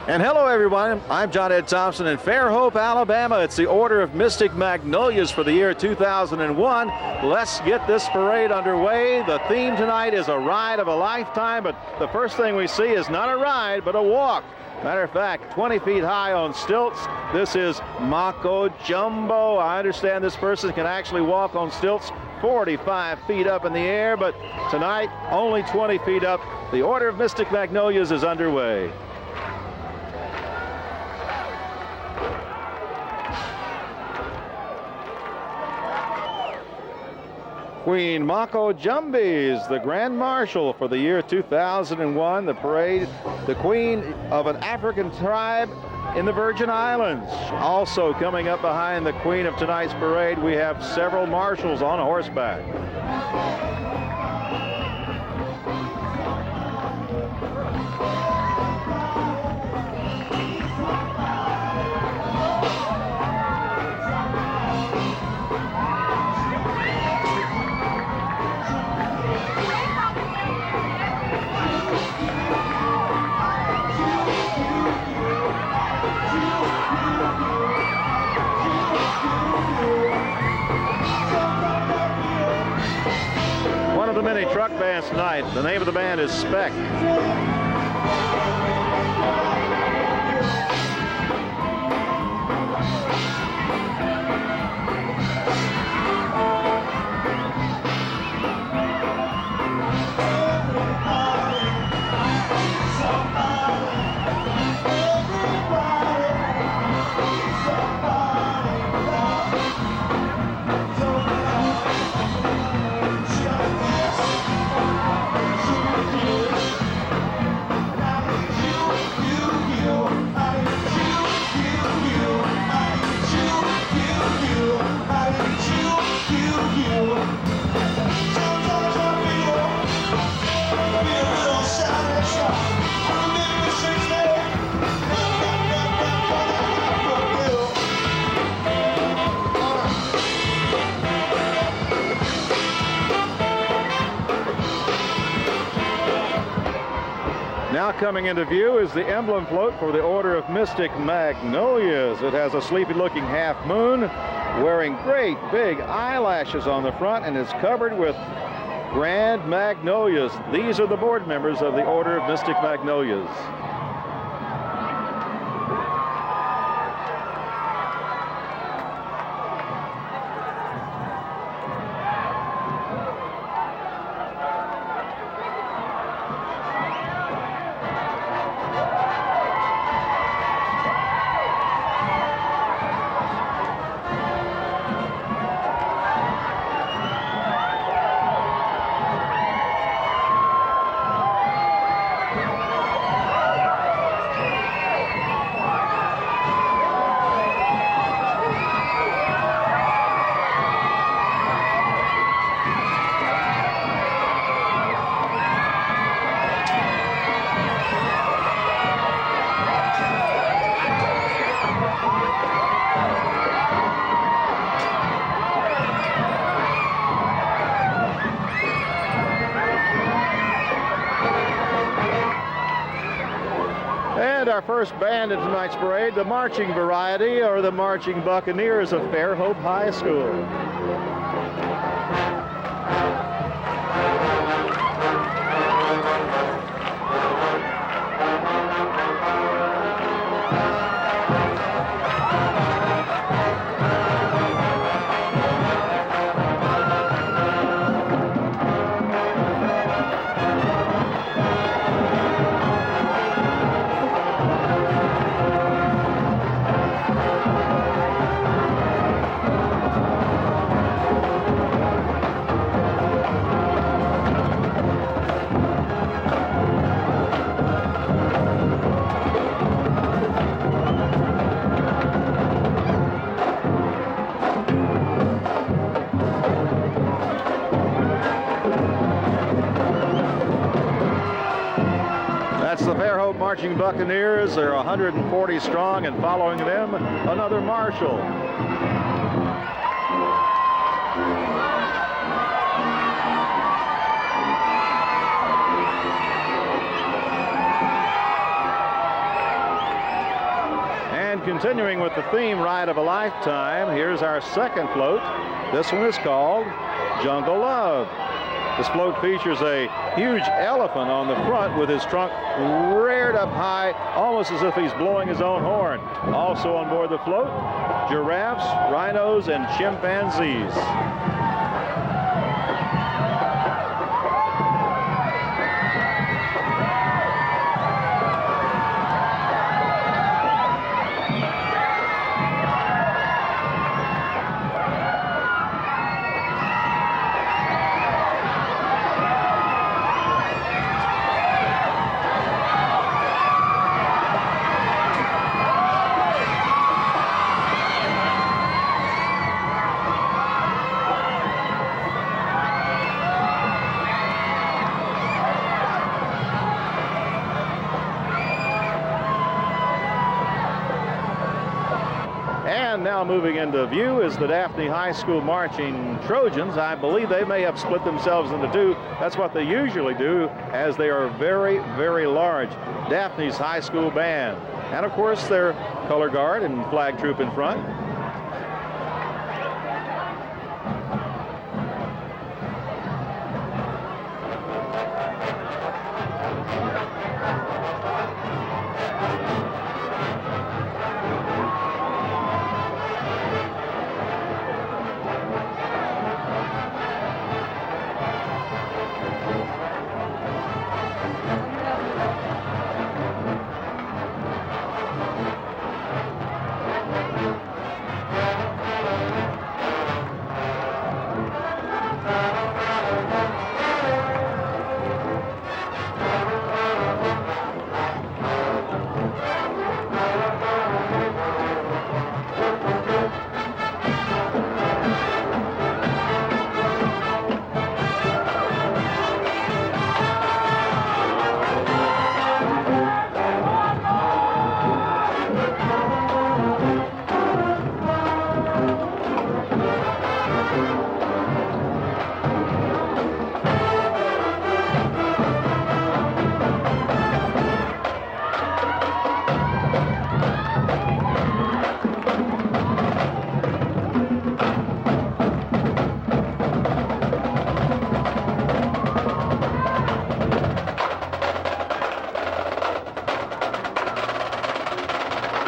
And hello, everyone. I'm John Ed Thompson in Fairhope, Alabama. It's the Order of Mystic Magnolias for the year 2001. Let's get this parade underway. The theme tonight is a ride of a lifetime, but the first thing we see is not a ride, but a walk. Matter of fact, 20 feet high on stilts. This is Mako Jumbo. I understand this person can actually walk on stilts 45 feet up in the air, but tonight only 20 feet up. The Order of Mystic Magnolias is underway. Queen Mako Jumbies, the Grand Marshal for the year 2001. The parade, the queen of an African tribe in the Virgin Islands. Also coming up behind the queen of tonight's parade, we have several marshals on horseback. Many truck bands tonight. The name of the band is Spec. Now coming into view is the emblem float for the Order of Mystic Magnolias. It has a sleepy-looking half moon wearing great big eyelashes on the front and is covered with grand magnolias. These are the board members of the Order of Mystic Magnolias. Our first band in tonight's parade, the marching variety, or the Marching Buccaneers of Fairhope High School. That's the Fairhope Marching Buccaneers. They're 140 strong, and following them, another marshal. continuing with the theme Ride of a Lifetime, here's our second float. This one is called Jungle Love. This float features a huge elephant on the front with his trunk reared up high, almost as if he's blowing his own horn. Also on board the float, giraffes, rhinos, and chimpanzees. And now moving into view is the Daphne High School Marching Trojans. I believe they may have split themselves into two. That's what they usually do, as they are very, very large. Daphne's High School Band. And of course their color guard and flag troop in front.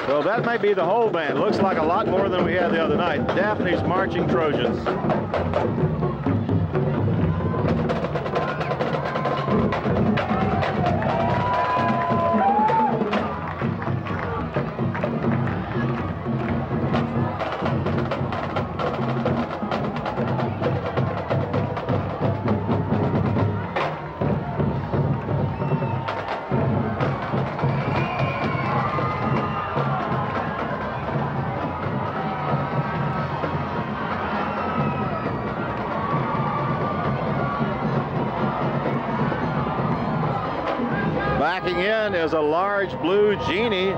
So that may be the whole band. Looks like a lot more than we had the other night. Daphne's Marching Trojans. Backing in is a large blue genie.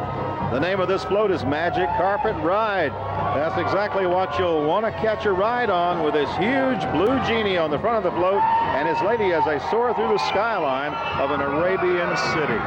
The name of this float is Magic Carpet Ride. That's exactly what you'll want to catch a ride on, with this huge blue genie on the front of the float and his lady as they soar through the skyline of an Arabian city.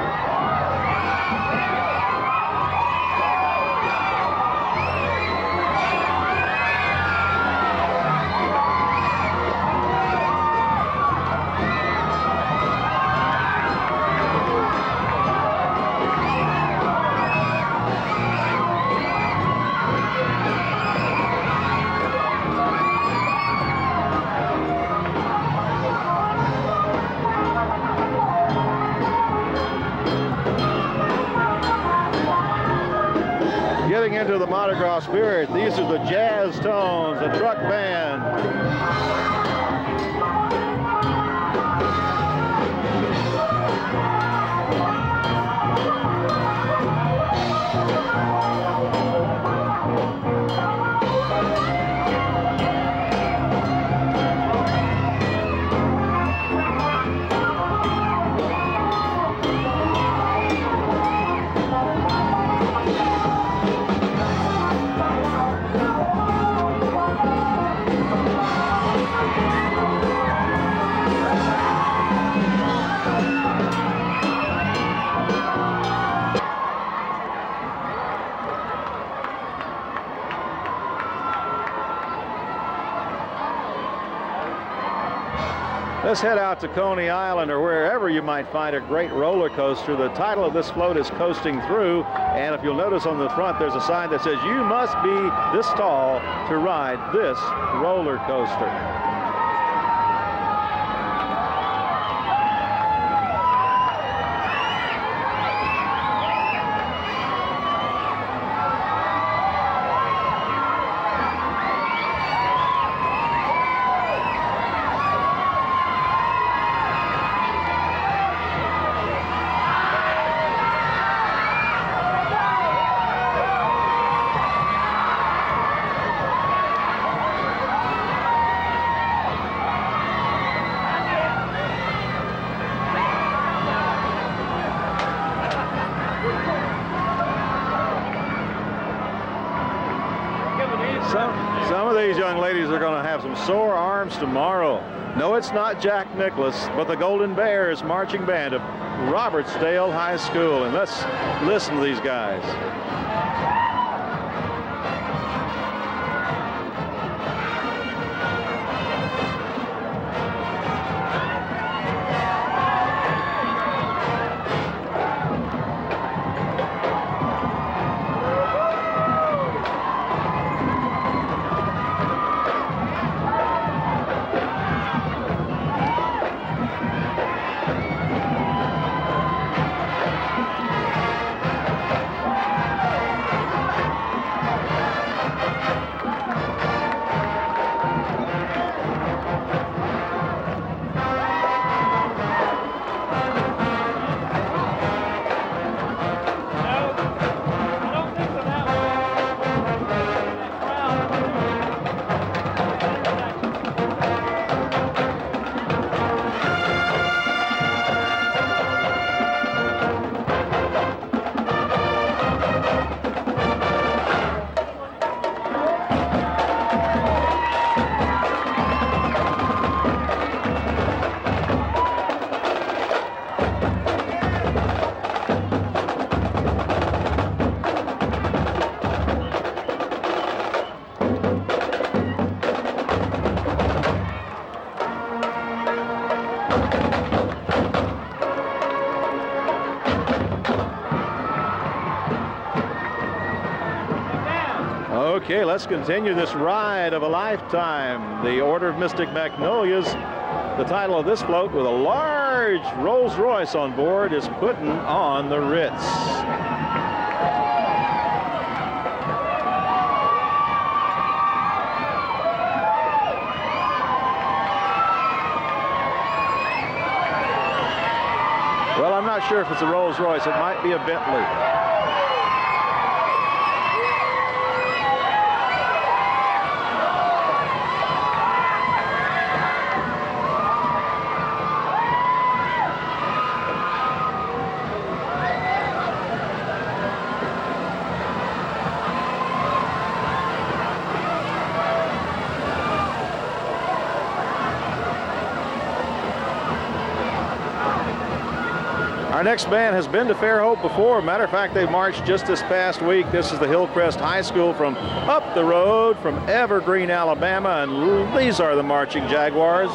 Getting into the Mardi Gras spirit, these are the Jazz Tones, the truck band. Let's head out to Coney Island or wherever you might find a great roller coaster. The title of this float is Coasting Through, and if you'll notice on the front, there's a sign that says you must be this tall to ride this roller coaster. Some of these young ladies are going to have some sore arms tomorrow. No, it's not Jack Nicklaus, but the Golden Bears marching band of Robertsdale High School. And let's listen to these guys. Okay, let's continue this ride of a lifetime. The Order of Mystic Magnolias, the title of this float with a large Rolls Royce on board, is putting on the Ritz. Well, I'm not sure if it's a Rolls Royce. It might be a Bentley. Our next band has been to Fairhope before. Matter of fact, they marched just this past week. This is the Hillcrest High School from up the road from Evergreen, Alabama, and these are the Marching Jaguars.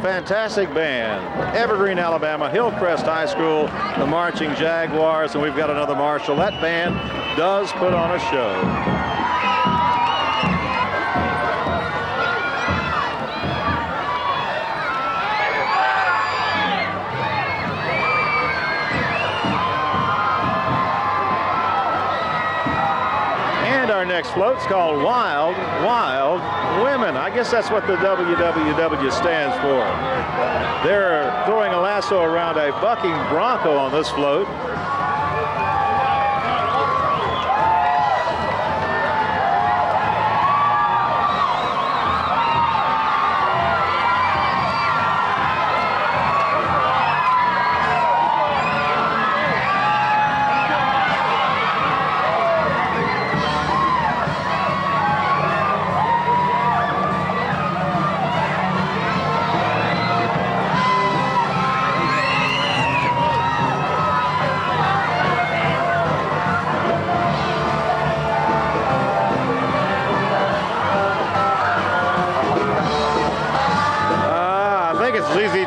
fantastic band. Evergreen, Alabama, Hillcrest High School, the Marching Jaguars, and we've got another marshal. That band does put on a show. Our next float's called Wild, Wild Women. I guess that's what the WWW stands for. They're throwing a lasso around a bucking bronco on this float.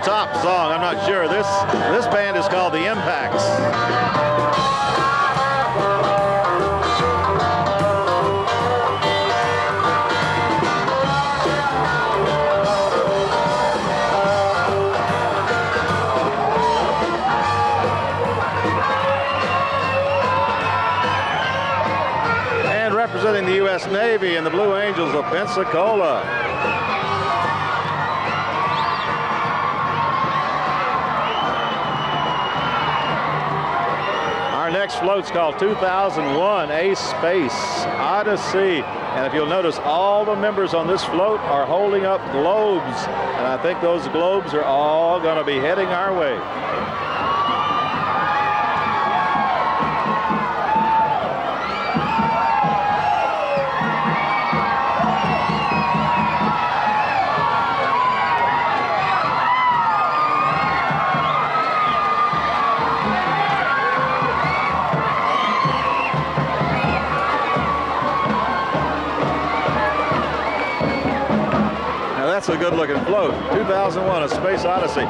Top song, I'm not sure. This band is called the Impacts. And representing the U.S. Navy and the Blue Angels of Pensacola. Next float's called 2001 A Space Odyssey. And if you'll notice, all the members on this float are holding up globes. And I think those globes are all going to be heading our way. That's a good-looking float. 2001, A Space Odyssey.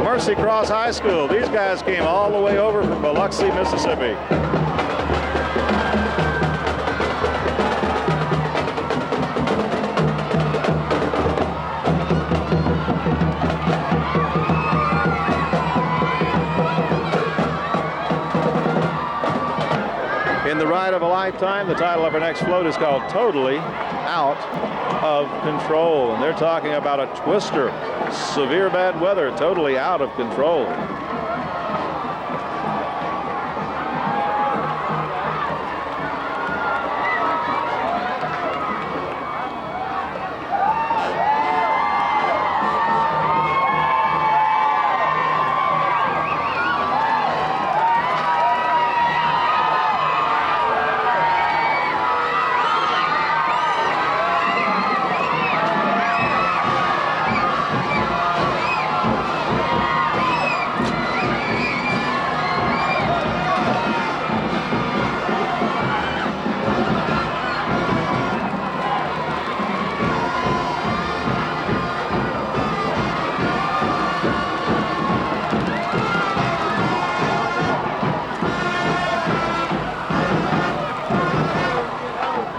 Mercy Cross High School. These guys came all the way over from Biloxi, Mississippi. In the ride of a lifetime, the title of our next float is called Totally Out of Control. And they're talking about a twister, severe bad weather, totally out of control.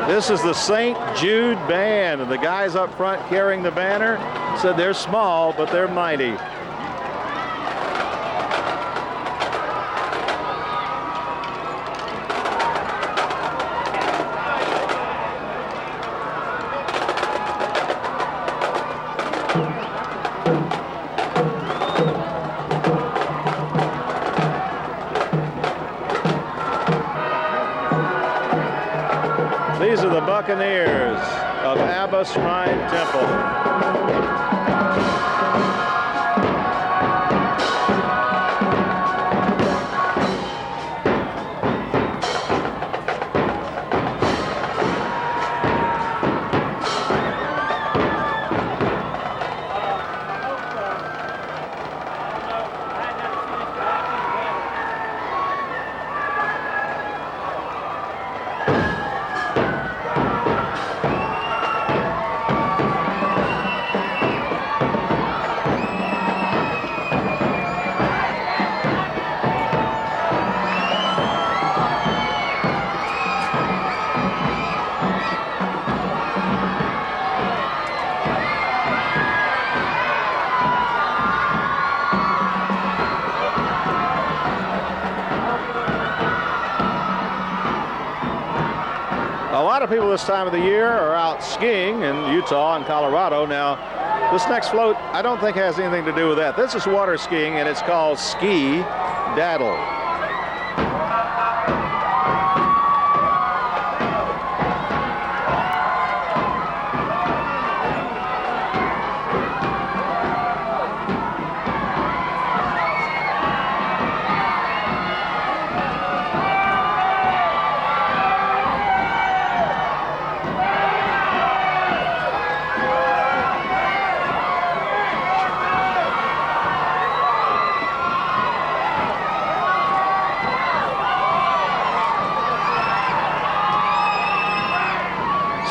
This is the St. Jude Band, and the guys up front carrying the banner said they're small, but they're mighty. These are the Buccaneers of Abba Shrine Temple. A lot of people this time of the year are out skiing in Utah and Colorado. Now, this next float, I don't think has anything to do with that. This is water skiing, and it's called ski daddle.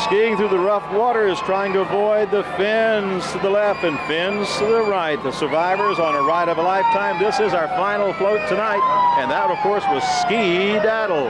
Skiing through the rough water is trying to avoid the fins to the left and fins to the right. The survivors on a ride of a lifetime. This is our final float tonight, and that, of course, was ski daddle.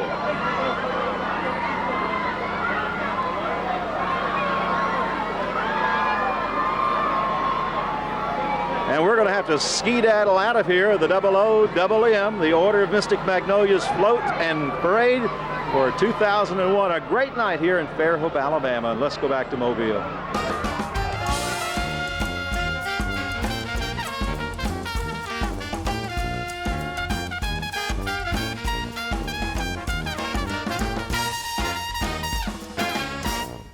And we're going to have to ski daddle out of here. The OOMM, the Order of Mystic Magnolias float and parade for 2001. A great night here in Fairhope, Alabama. And let's go back to Mobile.